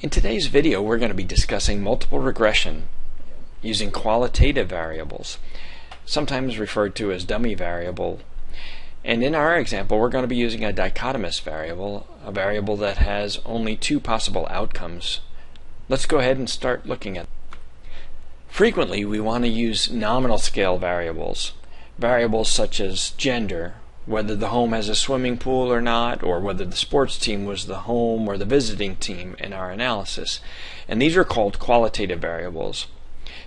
In today's video, we're going to be discussing multiple regression using qualitative variables, sometimes referred to as dummy variable. And in our example, we're going to be using a dichotomous variable, a variable that has only two possible outcomes. Let's go ahead and start looking at it. Frequently, we want to use nominal scale variables, variables such as gender, whether the home has a swimming pool or not, or whether the sports team was the home or the visiting team in our analysis. And these are called qualitative variables.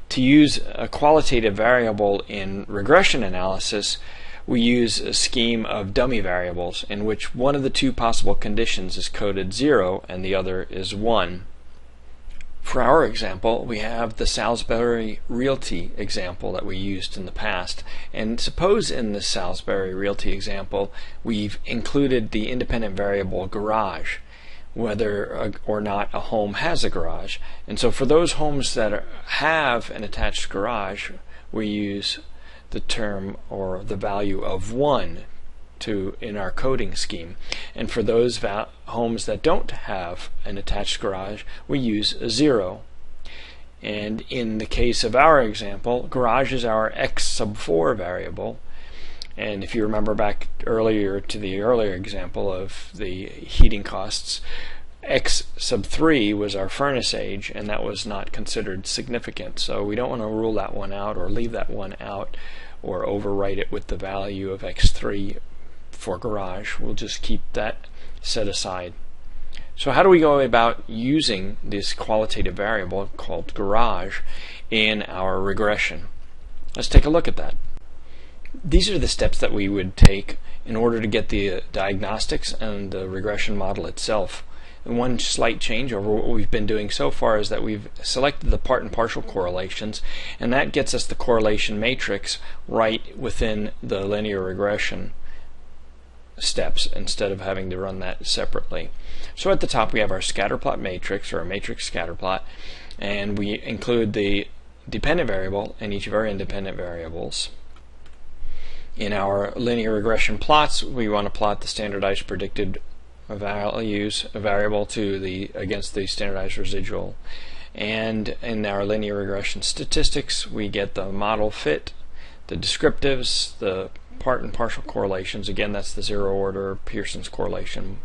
To use a qualitative variable in regression analysis, we use a scheme of dummy variables in which one of the two possible conditions is coded 0 and the other is 1. For our example, we have the Salisbury Realty example that we used in the past. And suppose in the Salisbury Realty example, we've included the independent variable garage, whether or not a home has a garage. And so for those homes that have an attached garage, we use the term or the value of 1 in our coding scheme. And for those homes that don't have an attached garage, we use a 0. And in the case of our example, garage is our x sub 4 variable. And if you remember back earlier to the earlier example of the heating costs, x sub 3 was our furnace age, and that was not considered significant. So we don't want to rule that one out or leave that one out or overwrite it with the value of x3 for garage. We'll just keep that set aside. So how do we go about using this qualitative variable called garage in our regression? Let's take a look at that. These are the steps that we would take in order to get the diagnostics and the regression model itself. And one slight change over what we've been doing so far is that we've selected the part and partial correlations, and that gets us the correlation matrix right within the linear regression steps instead of having to run that separately. So at the top we have our scatterplot matrix, or a matrix scatterplot, and we include the dependent variable and each of our independent variables. In our linear regression plots, we want to plot the standardized predicted values variable against the standardized residual. And in our linear regression statistics, we get the model fit, the descriptives, the part and partial correlations. Again, that's the zero order Pearson's correlation,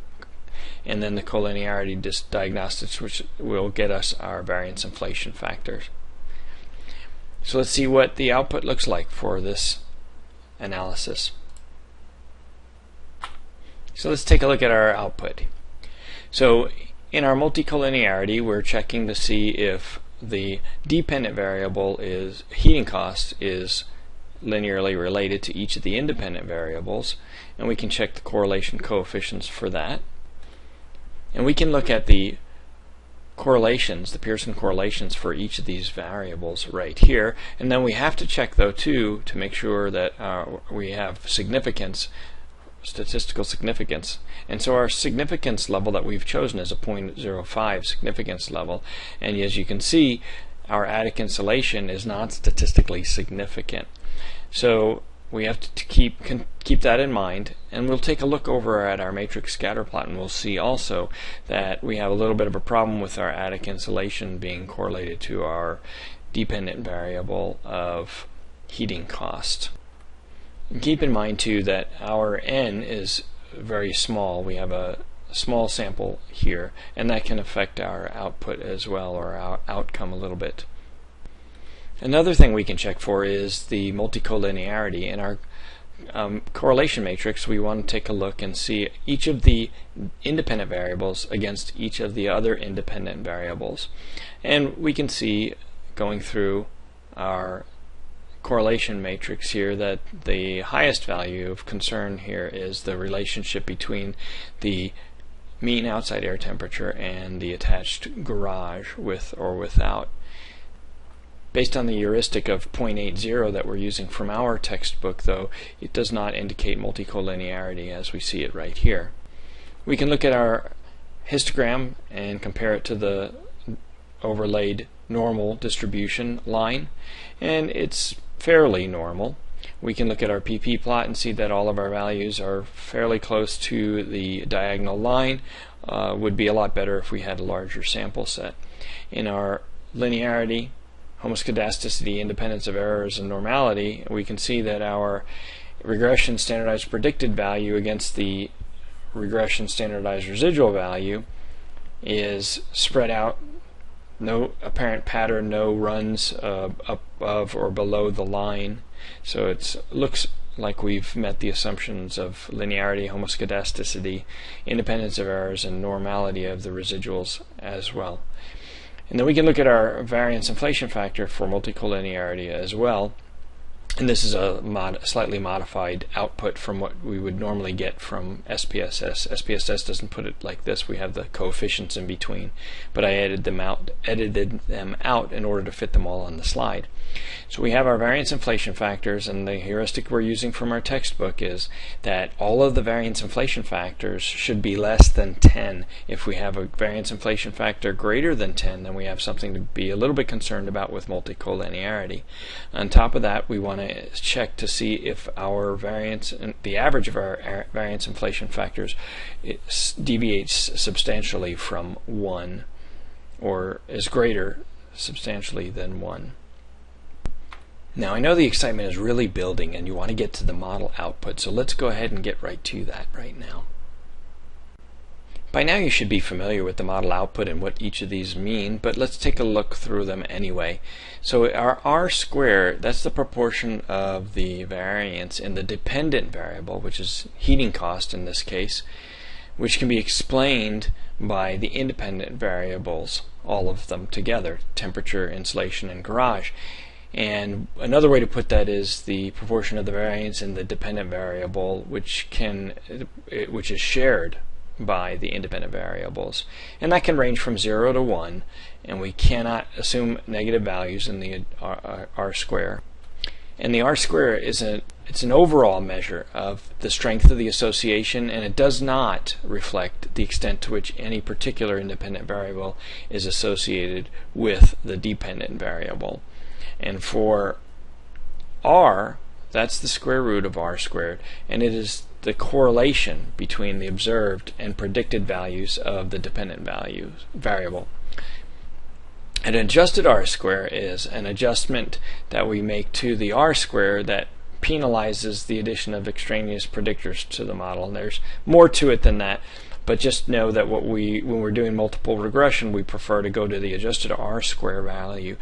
and then the collinearity diagnostics, which will get us our variance inflation factors. So let's see what the output looks like for this analysis. So let's take a look at our output. So in our multicollinearity, we're checking to see if the dependent variable is heating cost is linearly related to each of the independent variables, and we can check the correlation coefficients for that. And we can look at the correlations, the Pearson correlations for each of these variables right here, and then we have to check though too to make sure that we have significance, statistical significance. And so our significance level that we've chosen is a 0.05 significance level, and as you can see, our attic insulation is not statistically significant. So we have to keep that in mind, and we'll take a look over at our matrix scatter plot, and we'll see also that we have a little bit of a problem with our attic insulation being correlated to our dependent variable of heating cost. And keep in mind too that our n is very small. We have a small sample here, and that can affect our output as well, or our outcome a little bit. Another thing we can check for is the multicollinearity. In our correlation matrix, we want to take a look and see each of the independent variables against each of the other independent variables. And we can see, going through our correlation matrix here, that the highest value of concern here is the relationship between the mean outside air temperature and the attached garage, with or without. Based on the heuristic of 0.80 that we're using from our textbook, though, it does not indicate multicollinearity as we see it right here. We can look at our histogram and compare it to the overlaid normal distribution line, and it's fairly normal. we can look at our PP plot and see that all of our values are fairly close to the diagonal line. Would be a lot better if we had a larger sample set. In our linearity, homoscedasticity, independence of errors, and normality, we can see that our regression standardized predicted value against the regression standardized residual value is spread out, no apparent pattern, no runs above or below the line. So it looks like we've met the assumptions of linearity, homoscedasticity, independence of errors, and normality of the residuals as well. And then we can look at our variance inflation factor for multicollinearity as well. And this is a slightly modified output from what we would normally get from SPSS. SPSS doesn't put it like this. We have the coefficients in between, but I edited them out in order to fit them all on the slide. So we have our variance inflation factors, and the heuristic we're using from our textbook is that all of the variance inflation factors should be less than 10. If we have a variance inflation factor greater than 10, then we have something to be a little bit concerned about with multicollinearity. On top of that, we want to check to see if our variance, the average of our variance inflation factors, deviates substantially from 1 or is greater substantially than 1. Now I know the excitement is really building and you want to get to the model output, so let's go ahead and get right to that right now. By now you should be familiar with the model output and what each of these mean, but let's take a look through them anyway. So our R squared, that's the proportion of the variance in the dependent variable, which is heating cost in this case, which can be explained by the independent variables, all of them together, temperature, insulation, and garage. And another way to put that is the proportion of the variance in the dependent variable, which is shared by the independent variables, and that can range from 0 to 1, and we cannot assume negative values in the R square. And the R square is it's an overall measure of the strength of the association, and it does not reflect the extent to which any particular independent variable is associated with the dependent variable. And for R, that's the square root of R squared, and it is the correlation between the observed and predicted values of the dependent variable. An adjusted R square is an adjustment that we make to the R square that penalizes the addition of extraneous predictors to the model. And there's more to it than that, but just know that when we're doing multiple regression, we prefer to go to the adjusted R square value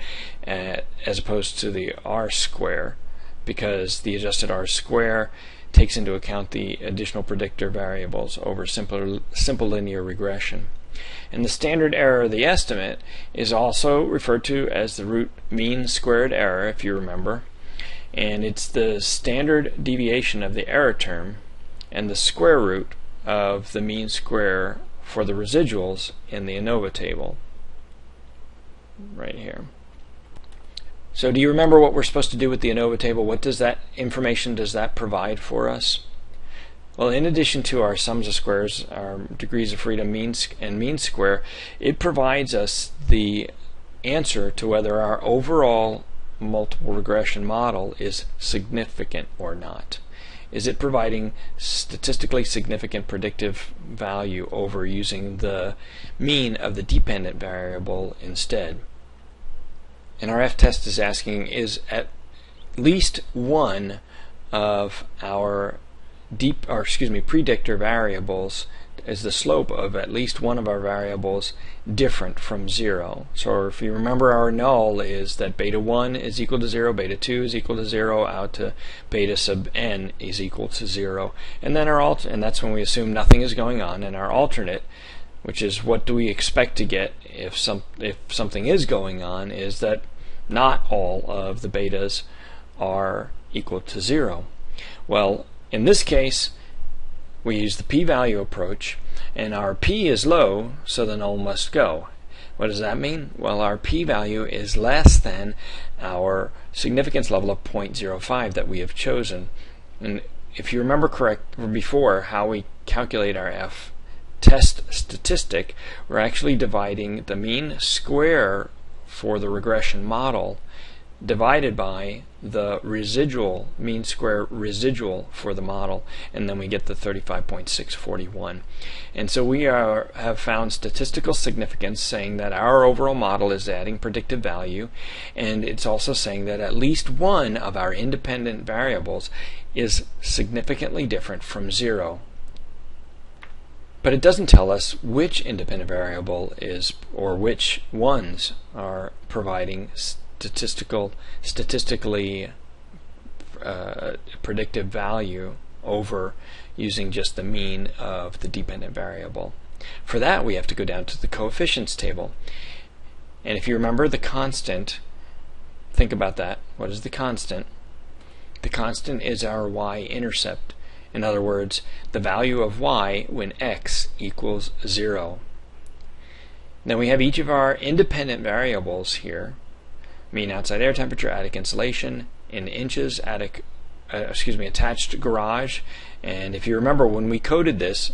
as opposed to the R square, because the adjusted R square takes into account the additional predictor variables over simple linear regression. And the standard error of the estimate is also referred to as the root mean squared error, if you remember, and it's the standard deviation of the error term and the square root of the mean square for the residuals in the ANOVA table right here. So do you remember what we're supposed to do with the ANOVA table? What does that information provide for us? Well, in addition to our sums of squares, our degrees of freedom and mean square, it provides us the answer to whether our overall multiple regression model is significant or not. Is it providing statistically significant predictive value over using the mean of the dependent variable instead? And our F-test is asking, is at least one of our predictor variables, is the slope of at least one of our variables different from 0? So if you remember, our null is that beta 1 is equal to 0, beta 2 is equal to 0, out to beta sub n is equal to 0. And then and that's when we assume nothing is going on. And our alternate, which is what do we expect to get if something is going on, is that not all of the betas are equal to 0. Well, in this case, we use the p-value approach, and our p is low, so the null must go. What does that mean? Well, our p-value is less than our significance level of 0.05 that we have chosen. And if you remember before how we calculate our F-test statistic, we're actually dividing the mean square for the regression model divided by the residual, mean square residual for the model, and then we get the 35.641. And so we have found statistical significance saying that our overall model is adding predictive value, and it's also saying that at least one of our independent variables is significantly different from zero. But it doesn't tell us which independent variable is, or which ones are providing statistically predictive value over using just the mean of the dependent variable. For that, we have to go down to the coefficients table. And if you remember the constant, think about that. What is the constant? The constant is our y-intercept. In other words, the value of y when x equals 0. Then we have each of our independent variables here. Mean outside air temperature, attic insulation, in inches, attic, attached garage. And if you remember, when we coded this,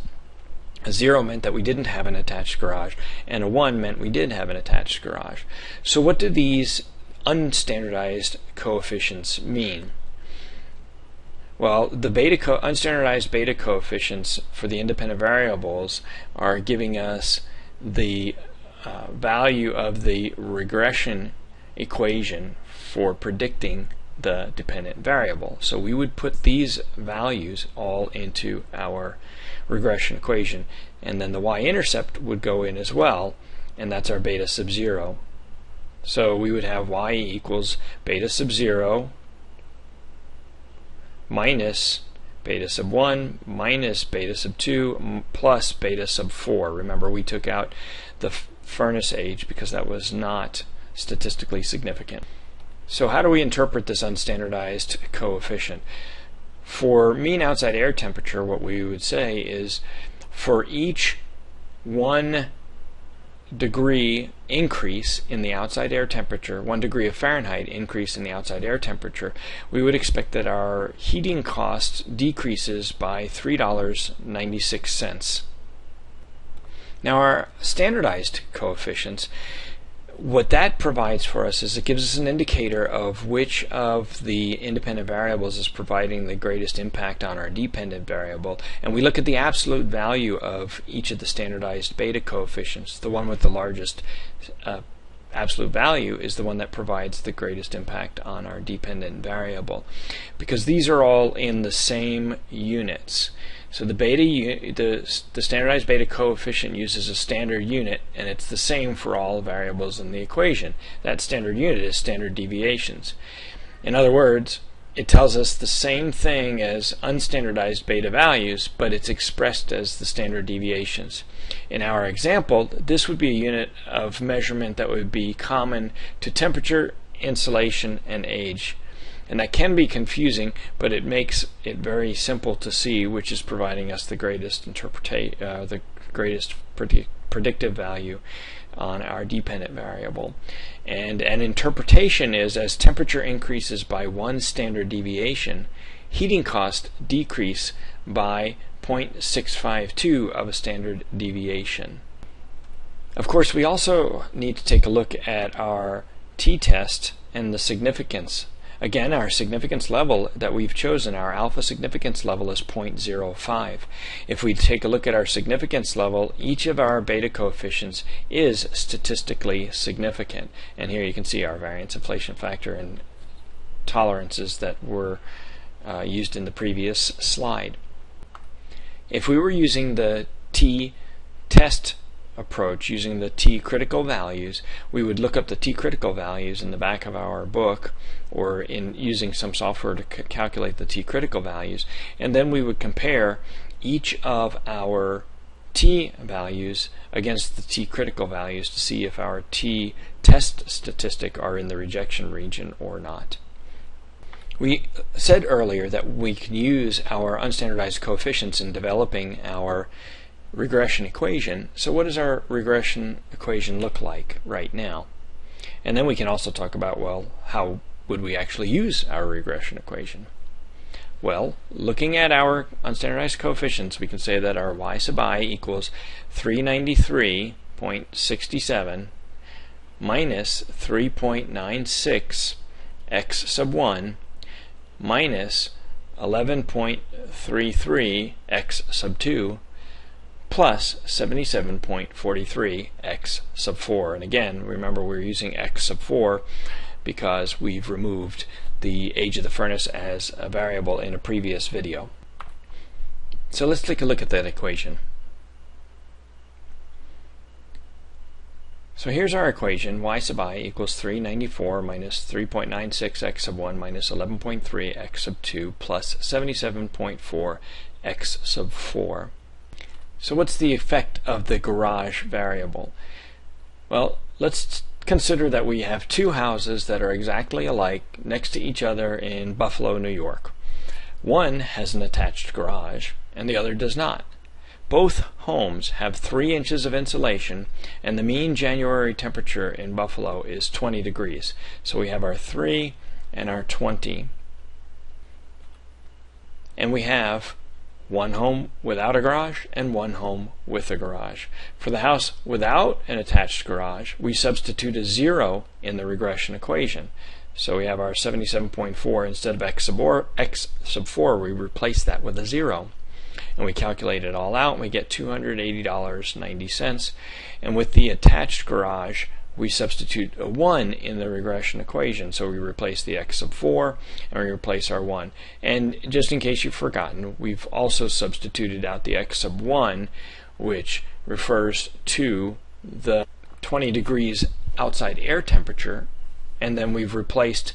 a 0 meant that we didn't have an attached garage, and a 1 meant we did have an attached garage. So what do these unstandardized coefficients mean? Well, the unstandardized beta coefficients for the independent variables are giving us the value of the regression equation for predicting the dependent variable. So we would put these values all into our regression equation, and then the y-intercept would go in as well, and that's our beta sub 0. So we would have y equals beta sub 0 minus beta sub 1 minus beta sub 2 plus beta sub 4. Remember, we took out the furnace age because that was not statistically significant. So how do we interpret this unstandardized coefficient? For mean outside air temperature, what we would say is for each 1 degree increase in the outside air temperature, 1 degree of Fahrenheit increase in the outside air temperature, we would expect that our heating cost decreases by $3.96. Now our standardized coefficients, what that provides for us is it gives us an indicator of which of the independent variables is providing the greatest impact on our dependent variable, and we look at the absolute value of each of the standardized beta coefficients. The one with the largest absolute value is the one that provides the greatest impact on our dependent variable, because these are all in the same units. So the standardized beta coefficient uses a standard unit, and it's the same for all variables in the equation. That standard unit is standard deviations. In other words, it tells us the same thing as unstandardized beta values, but it's expressed as the standard deviations. In our example, this would be a unit of measurement that would be common to temperature, insulation, and age. And that can be confusing, but it makes it very simple to see which is providing us the greatest predictive value on our dependent variable. And an interpretation is, as temperature increases by 1 standard deviation, heating costs decrease by 0.652 of a standard deviation. Of course, we also need to take a look at our t-test and the significance. Again, our significance level that we've chosen, our alpha significance level, is 0.05. If we take a look at our significance level, each of our beta coefficients is statistically significant. And here you can see our variance inflation factor and tolerances that were used in the previous slide. If we were using the t-test approach, using the t-critical values, we would look up the t-critical values in the back of our book, or in using some software to calculate the t-critical values, and then we would compare each of our t values against the t-critical values to see if our t-test statistic are in the rejection region or not. We said earlier that we can use our unstandardized coefficients in developing our regression equation. So what does our regression equation look like right now? And then we can also talk about, well, how would we actually use our regression equation? Well, looking at our unstandardized coefficients, we can say that our y sub I equals 393.67 minus 3.96 x sub 1 minus 11.33 x sub 2 plus 77.43 x sub 4. And again, remember we're using x sub 4 because we've removed the age of the furnace as a variable in a previous video. So let's take a look at that equation. So here's our equation. Y sub I equals 394 minus 3.96 x sub 1 minus 11.3 x sub 2 plus 77.4 x sub 4. So what's the effect of the garage variable? Well, let's consider that we have two houses that are exactly alike next to each other in Buffalo, New York. One has an attached garage and the other does not. Both homes have 3 inches of insulation, and the mean January temperature in Buffalo is 20 degrees. So we have our 3 and our 20. And we have one home without a garage and one home with a garage. For the house without an attached garage, we substitute a 0 in the regression equation. So we have our 77.4 instead of x sub 4, we replace that with a 0. And we calculate it all out and we get $280.90. And with the attached garage, we substitute a 1 in the regression equation. So we replace the x sub 4 and we replace our 1. And just in case you've forgotten, we've also substituted out the x sub 1, which refers to the 20 degrees outside air temperature. And then we've replaced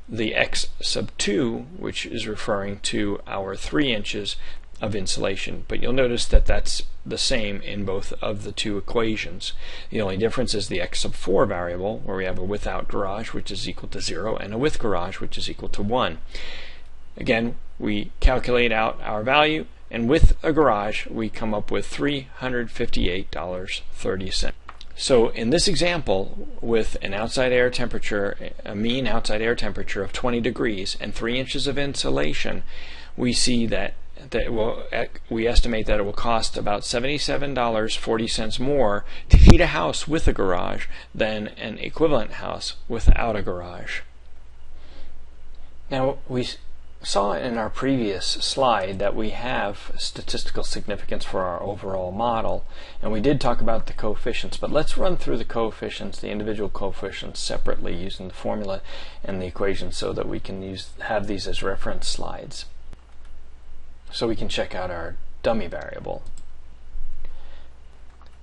the x sub 2, which is referring to our 3 inches of insulation. But you'll notice that that's the same in both of the two equations. The only difference is the x sub 4 variable, where we have a without garage, which is equal to 0, and a with garage, which is equal to 1. Again, we calculate out our value, and with a garage, we come up with $358.30. So in this example, with an outside air temperature, a mean outside air temperature of 20 degrees and 3 inches of insulation, we see that we estimate that it will cost about $77.40 more to heat a house with a garage than an equivalent house without a garage. Now, we saw in our previous slide that we have statistical significance for our overall model, and we did talk about the coefficients, but let's run through the coefficients, the individual coefficients, separately using the formula and the equation so that we can have these as reference slides. So we can check out our dummy variable.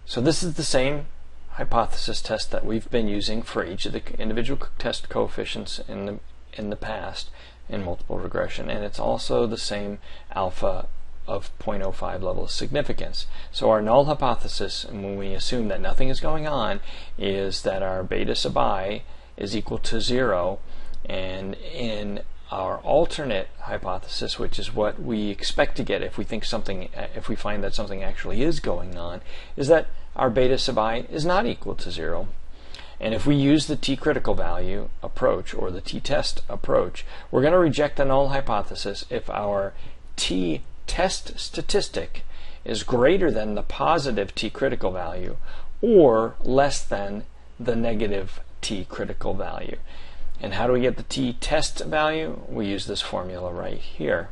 So this is the same hypothesis test that we've been using for each of the individual test coefficients in the past in multiple regression, and it's also the same alpha of 0.05 level of significance. So our null hypothesis, and when we assume that nothing is going on, is that our beta sub I is equal to 0, and in our alternate hypothesis, which is what we expect to get if we find that something actually is going on, is that our beta sub I is not equal to 0. And if we use the t-critical value approach or the t-test approach, we're going to reject the null hypothesis if our t-test statistic is greater than the positive t-critical value or less than the negative t-critical value. And how do we get the t-test value? We use this formula right here.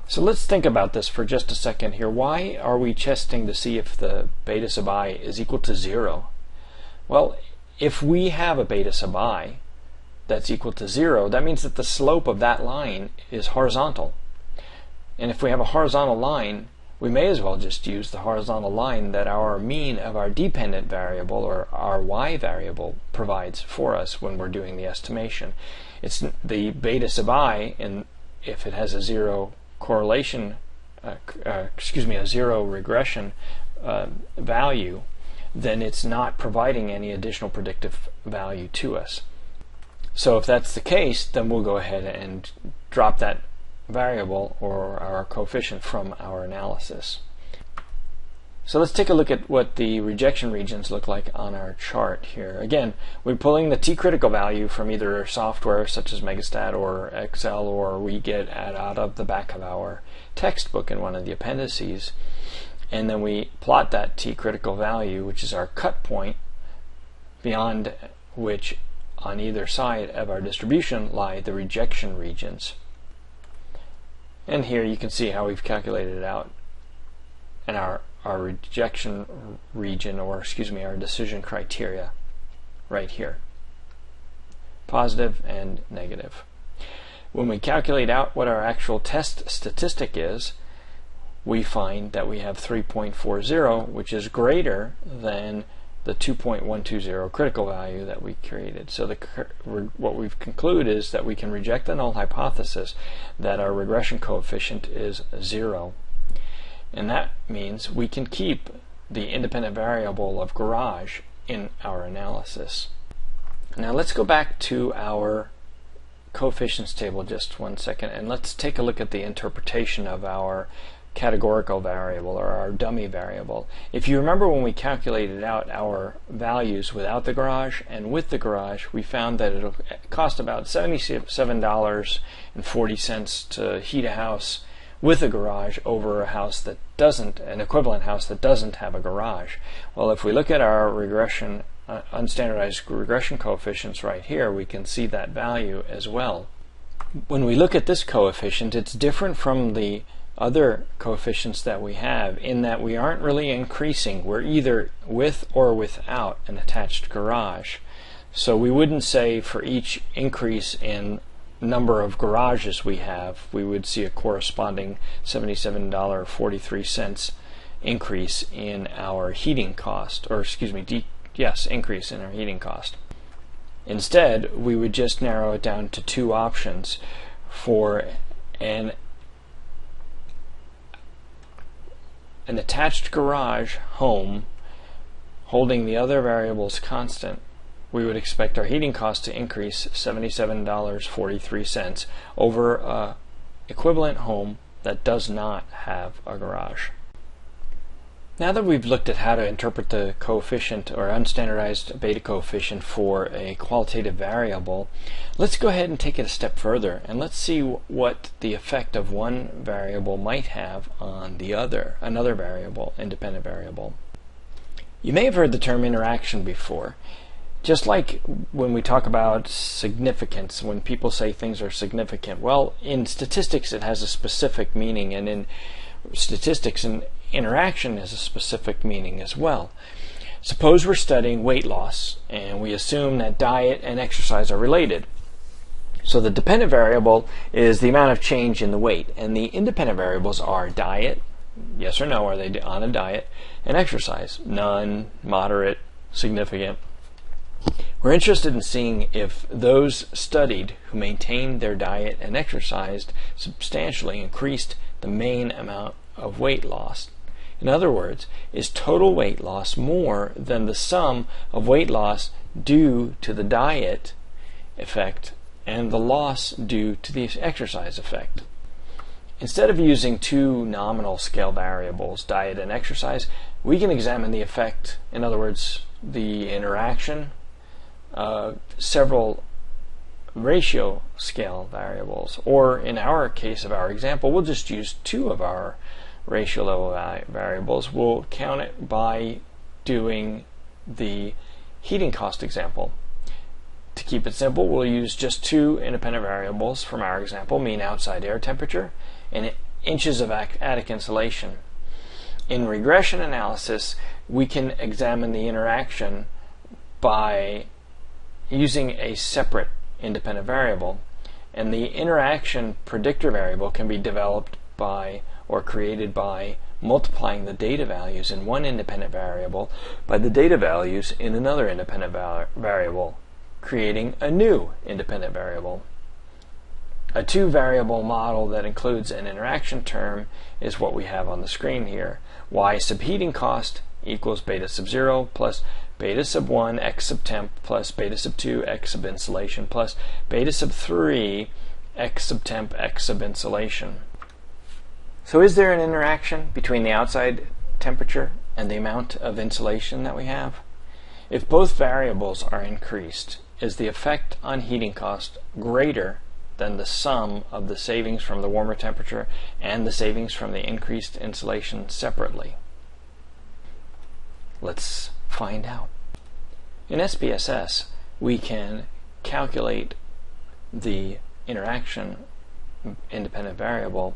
So let's think about this for just a second here. Why are we testing to see if the beta sub I is equal to 0? Well, if we have a beta sub I that's equal to 0, that means that the slope of that line is horizontal. And if we have a horizontal line, we may as well just use the horizontal line that our mean of our dependent variable, or our y variable, provides for us when we're doing the estimation. It's the beta sub I, and if it has a 0 correlation, a 0 regression value, then it's not providing any additional predictive value to us. So if that's the case, then we'll go ahead and drop that variable or our coefficient from our analysis. So let's take a look at what the rejection regions look like on our chart here. Again, we're pulling the t-critical value from either software such as Megastat or Excel, or we get out of the back of our textbook in one of the appendices, and then we plot that t-critical value, which is our cut point beyond which on either side of our distribution lie the rejection regions. And here you can see how we've calculated it out in our rejection region, or excuse me, our decision criteria right here. Positive and negative. When we calculate out what our actual test statistic is, we find that we have 3.40, which is greater than the 2.120 critical value that we created. So what we've concluded is that we can reject the null hypothesis that our regression coefficient is 0. And that means we can keep the independent variable of garage in our analysis. Now let's go back to our coefficients table just one second, and let's take a look at the interpretation of our categorical variable, or our dummy variable. If you remember, when we calculated out our values without the garage and with the garage, we found that it'll cost about $77.40 to heat a house with a garage over a house that doesn't, an equivalent house that doesn't have a garage. Well, if we look at our regression, unstandardized regression coefficients right here, we can see that value as well. When we look at this coefficient, it's different from the other coefficients that we have in that we aren't really increasing. We're either with or without an attached garage. So we wouldn't say for each increase in number of garages we have, we would see a corresponding $77.43 increase in our heating cost, or excuse me, increase in our heating cost. Instead, we would just narrow it down to two options for an attached garage home holding the other variables constant. We would expect our heating cost to increase $77.43 over an equivalent home that does not have a garage. Now that we've looked at how to interpret the coefficient or unstandardized beta coefficient for a qualitative variable, let's go ahead and take it a step further and let's see what the effect of one variable might have on the other, another variable, independent variable. You may have heard the term interaction before. Just like when we talk about significance, when people say things are significant, well, in statistics it has a specific meaning, and in statistics an interaction has a specific meaning as well. Suppose we're studying weight loss and we assume that diet and exercise are related. So the dependent variable is the amount of change in the weight, and the independent variables are diet, yes or no, are they on a diet, and exercise, none, moderate, significant. We're interested in seeing if those studied who maintained their diet and exercised substantially increased the main amount of weight loss. In other words, is total weight loss more than the sum of weight loss due to the diet effect and the loss due to the exercise effect? Instead of using two nominal scale variables, diet and exercise, we can examine the effect, in other words, the interaction, several ratio scale variables, or in our case of our example, we'll just use two of our ratio level variables. We'll count it by doing the heating cost example. To keep it simple, we'll use just two independent variables from our example, mean outside air temperature and inches of attic insulation. In regression analysis, we can examine the interaction by using a separate independent variable, and the interaction predictor variable can be developed by or created by multiplying the data values in one independent variable by the data values in another independent variable, creating a new independent variable. A two-variable model that includes an interaction term is what we have on the screen here. Y sub heating cost equals beta sub 0 plus beta sub 1 x sub temp plus beta sub 2 x sub insulation plus beta sub 3 x sub temp x sub insulation. So is there an interaction between the outside temperature and the amount of insulation that we have? If both variables are increased, is the effect on heating cost greater than the sum of the savings from the warmer temperature and the savings from the increased insulation separately? Let's find out. In SPSS, we can calculate the interaction independent variable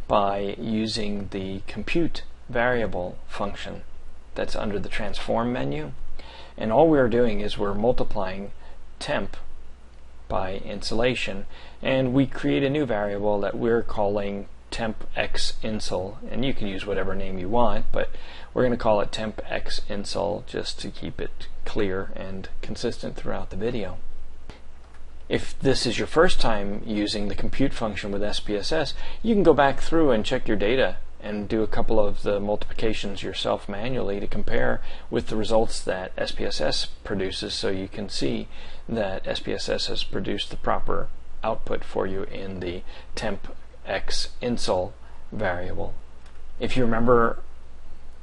by using the compute variable function that's under the transform menu. And all we're doing is we're multiplying temp by insolation, and we create a new variable that we're calling temp x insol, and you can use whatever name you want, but we're going to call it temp x insol just to keep it clear and consistent throughout the video. If this is your first time using the compute function with SPSS, you can go back through and check your data and do a couple of the multiplications yourself manually to compare with the results that SPSS produces, so you can see that SPSS has produced the proper output for you in the temp x insol variable. If you remember,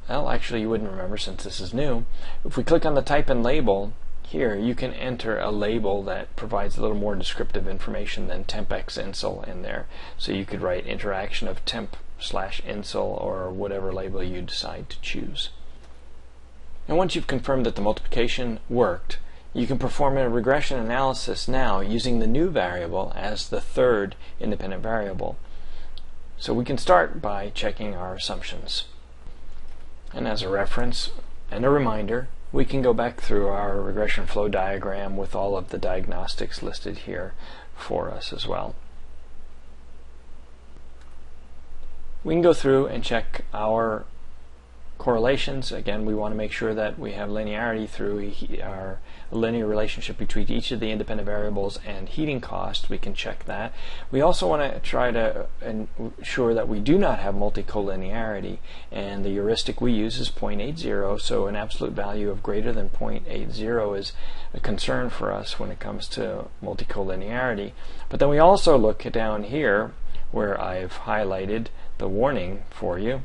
well, actually you wouldn't remember since this is new. If we click on the type and label here, you can enter a label that provides a little more descriptive information than temp x insol in there. So you could write interaction of temp / insol or whatever label you decide to choose. And once you've confirmed that the multiplication worked, you can perform a regression analysis now using the new variable as the third independent variable. So we can start by checking our assumptions. And as a reference and a reminder, we can go back through our regression flow diagram with all of the diagnostics listed here for us as well. We can go through and check our correlations. Again, we want to make sure that we have linearity through our linear relationship between each of the independent variables and heating cost. We can check that. We also want to try to ensure that we do not have multicollinearity, and the heuristic we use is 0.80, so an absolute value of greater than 0.80 is a concern for us when it comes to multicollinearity. But then we also look down here where I've highlighted the warning for you.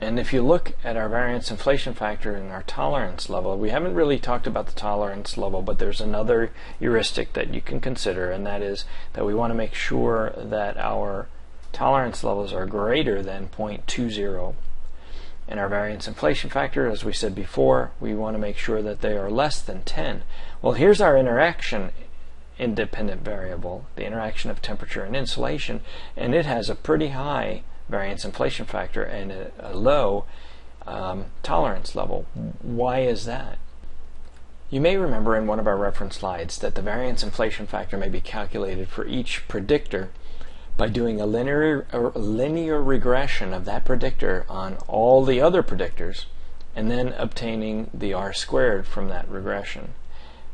And if you look at our variance inflation factor and our tolerance level, we haven't really talked about the tolerance level, but there's another heuristic that you can consider, and that is that we want to make sure that our tolerance levels are greater than 0.20. And our variance inflation factor, as we said before, we want to make sure that they are less than 10. Well, here's our interaction independent variable, the interaction of temperature and insulation, and it has a pretty high variance inflation factor and a low tolerance level. Why is that? You may remember in one of our reference slides that the variance inflation factor may be calculated for each predictor by doing a linear regression of that predictor on all the other predictors and then obtaining the r squared from that regression.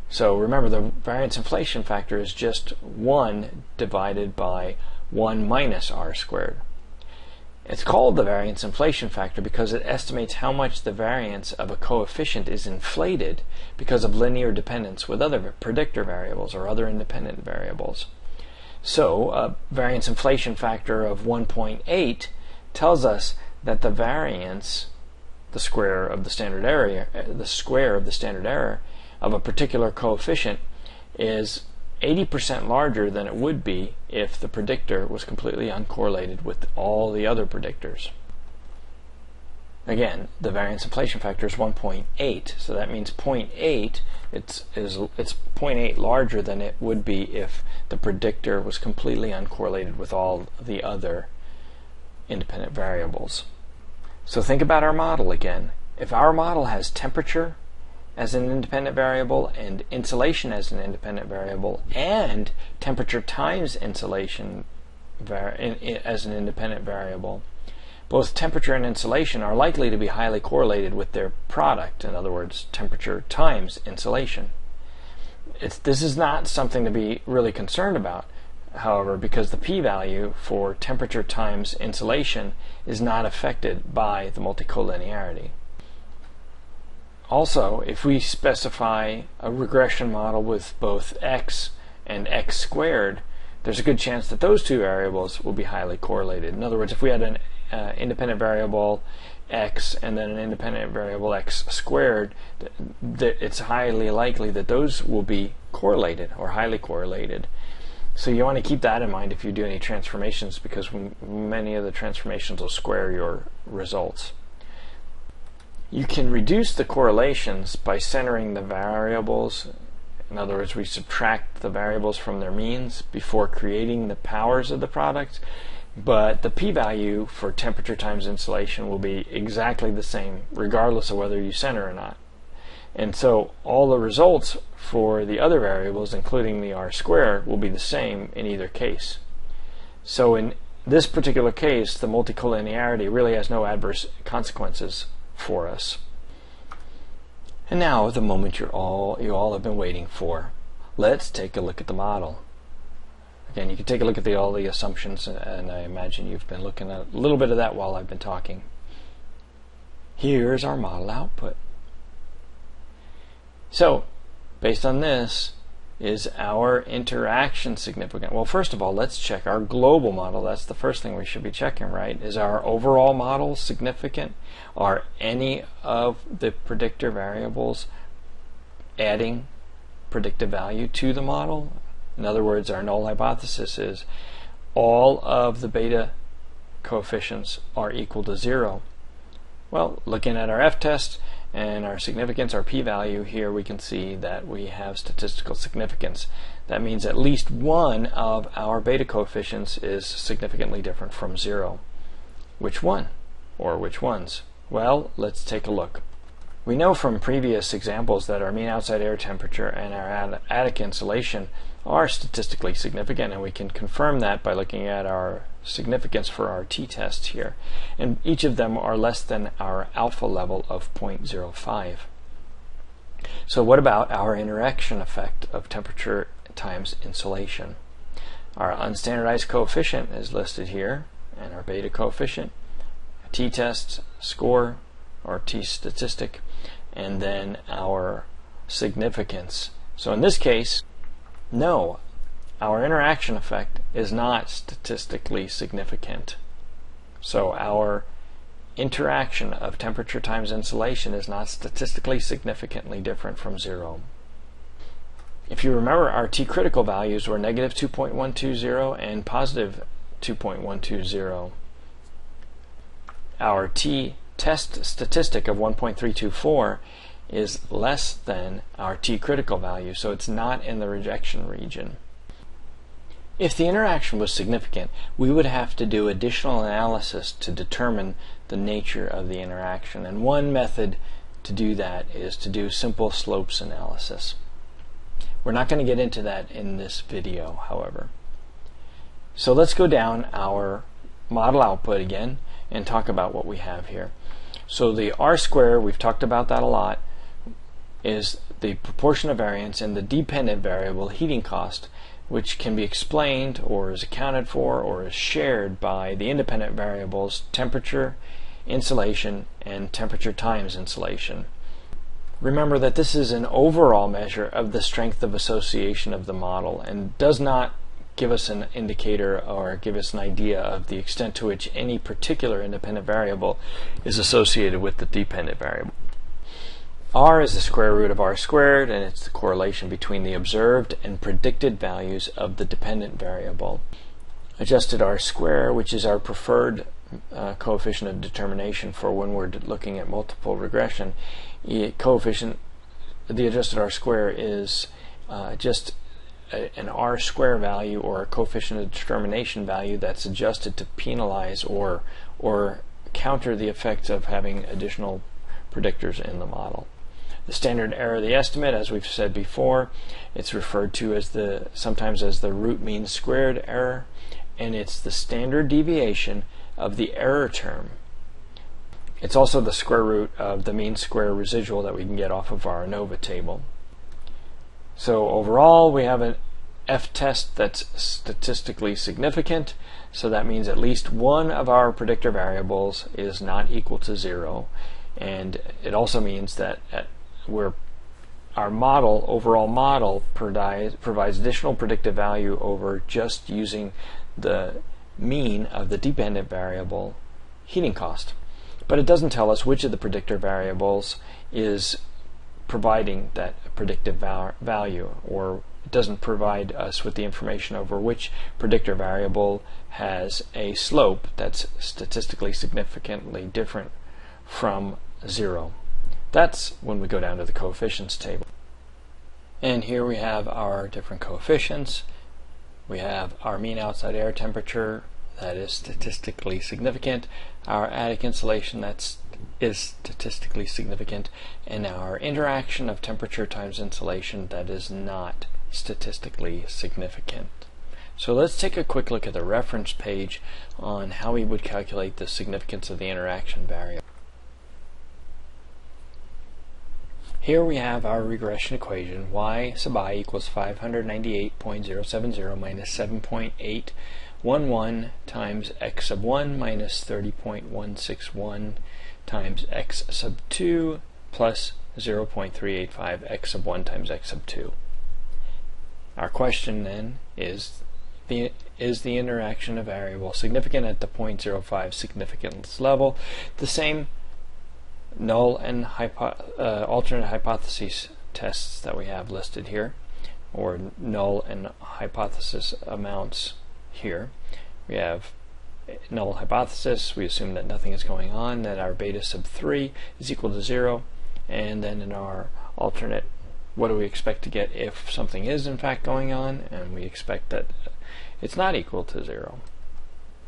So remember, the variance inflation factor is just 1 divided by 1 minus r squared. It's called the variance inflation factor because it estimates how much the variance of a coefficient is inflated because of linear dependence with other predictor variables or other independent variables. So a variance inflation factor of 1.8 tells us that the variance, the square of the standard error of a particular coefficient is 80% larger than it would be if the predictor was completely uncorrelated with all the other predictors. Again, the variance inflation factor is 1.8, so that means 0.8, it's 0.8 larger than it would be if the predictor was completely uncorrelated with all the other independent variables. So think about our model again. If our model has temperature as an independent variable and insulation as an independent variable and temperature times insulation as an independent variable, both temperature and insulation are likely to be highly correlated with their product, in other words, temperature times insulation. This is not something to be really concerned about, however, because the p-value for temperature times insulation is not affected by the multicollinearity. Also, if we specify a regression model with both x and x squared, there's a good chance that those two variables will be highly correlated. In other words, if we had an independent variable x and then an independent variable x squared, it's highly likely that those will be correlated or highly correlated. So you want to keep that in mind if you do any transformations, because many of the transformations will square your results. You can reduce the correlations by centering the variables. In other words, we subtract the variables from their means before creating the powers of the product, but the p-value for temperature times insulation will be exactly the same regardless of whether you center or not. And so all the results for the other variables, including the r-squared, will be the same in either case. So in this particular case, the multicollinearity really has no adverse consequences for us. And now the moment you all have been waiting for. Let's take a look at the model. Again, you can take a look at all the assumptions, and I imagine you've been looking at a little bit of that while I've been talking. Here's our model output. So, based on this, is our interaction significant? Well, first of all, let's check our global model. That's the first thing we should be checking, right? Is our overall model significant? Are any of the predictor variables adding predictive value to the model? In other words, our null hypothesis is all of the beta coefficients are equal to 0. Well, looking at our f-test and our significance, our p-value, here we can see that we have statistical significance. That means at least one of our beta coefficients is significantly different from 0. Which one? Or which ones? Well, let's take a look. We know from previous examples that our mean outside air temperature and our attic insulation are statistically significant, and we can confirm that by looking at our significance for our t-test here. And each of them are less than our alpha level of 0.05. So what about our interaction effect of temperature times insulation? Our unstandardized coefficient is listed here, and our beta coefficient, t-test score, or t-statistic, and then our significance. So in this case, no, our interaction effect is not statistically significant. So our interaction of temperature times insulation is not statistically significantly different from 0. If you remember, our t-critical values were negative 2.120 and positive 2.120. Our t-test statistic of 1.324 is less than our t-critical value, so it's not in the rejection region. If the interaction was significant, we would have to do additional analysis to determine the nature of the interaction, and one method to do that is to do simple slopes analysis. We're not going to get into that in this video, however. So let's go down our model output again and talk about what we have here. So the r-squared, we've talked about that a lot, is the proportion of variance in the dependent variable heating cost, which can be explained or is accounted for or is shared by the independent variables temperature, insulation, and temperature times insulation. Remember that this is an overall measure of the strength of association of the model and does not give us an indicator or give us an idea of the extent to which any particular independent variable is associated with the dependent variable. R is the square root of r-squared, and it's the correlation between the observed and predicted values of the dependent variable. Adjusted r-squared, which is our preferred coefficient of determination for when we're looking at multiple regression, the adjusted r-squared is just an r-squared value or a coefficient of determination value that's adjusted to penalize or counter the effects of having additional predictors in the model. The standard error of the estimate, as we've said before, it's referred to as sometimes as the root mean squared error, and it's the standard deviation of the error term. It's also the square root of the mean square residual that we can get off of our ANOVA table. So overall, we have an f-test that's statistically significant, so that means at least one of our predictor variables is not equal to 0, and it also means that our overall model provides additional predictive value over just using the mean of the dependent variable heating cost. But it doesn't tell us which of the predictor variables is providing that predictive value, or it doesn't provide us with the information over which predictor variable has a slope that's statistically significantly different from 0. That's when we go down to the coefficients table. And here we have our different coefficients. We have our mean outside air temperature, that is statistically significant, our attic insulation, that is statistically significant, and our interaction of temperature times insulation, that is not statistically significant. So let's take a quick look at the reference page on how we would calculate the significance of the interaction variable. Here we have our regression equation. Y sub I equals 598.070 minus 7.811 times x sub 1 minus 30.161 times x sub 2 plus 0.385 x sub 1 times x sub 2. Our question then is the interaction of variable significant at the 0.05 significance level? The same null and alternate hypotheses tests that we have listed here, or null and hypothesis amounts here. We have null hypothesis, we assume that nothing is going on, that our beta sub 3 is equal to 0, and then in our alternate, what do we expect to get if something is in fact going on, and we expect that it's not equal to 0.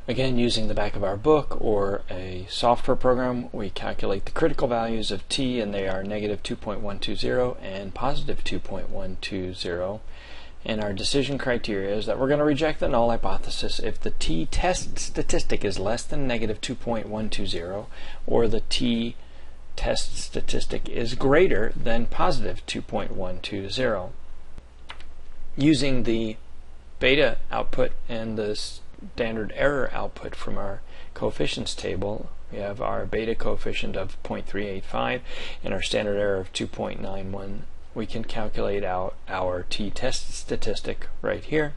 Again, using the back of our book or a software program, we calculate the critical values of t, and they are negative 2.120 and positive 2.120. And our decision criteria is that we're going to reject the null hypothesis if the t-test statistic is less than negative 2.120 or the t-test statistic is greater than positive 2.120. Using the beta output and the standard error output from our coefficients table, we have our beta coefficient of 0.385 and our standard error of 2.91. We can calculate out our t-test statistic right here,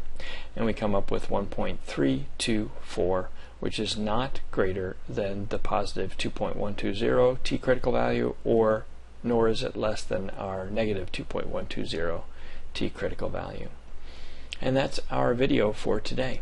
and we come up with 1.324, which is not greater than the positive 2.120 t critical value, or nor is it less than our negative 2.120 t critical value. And that's our video for today.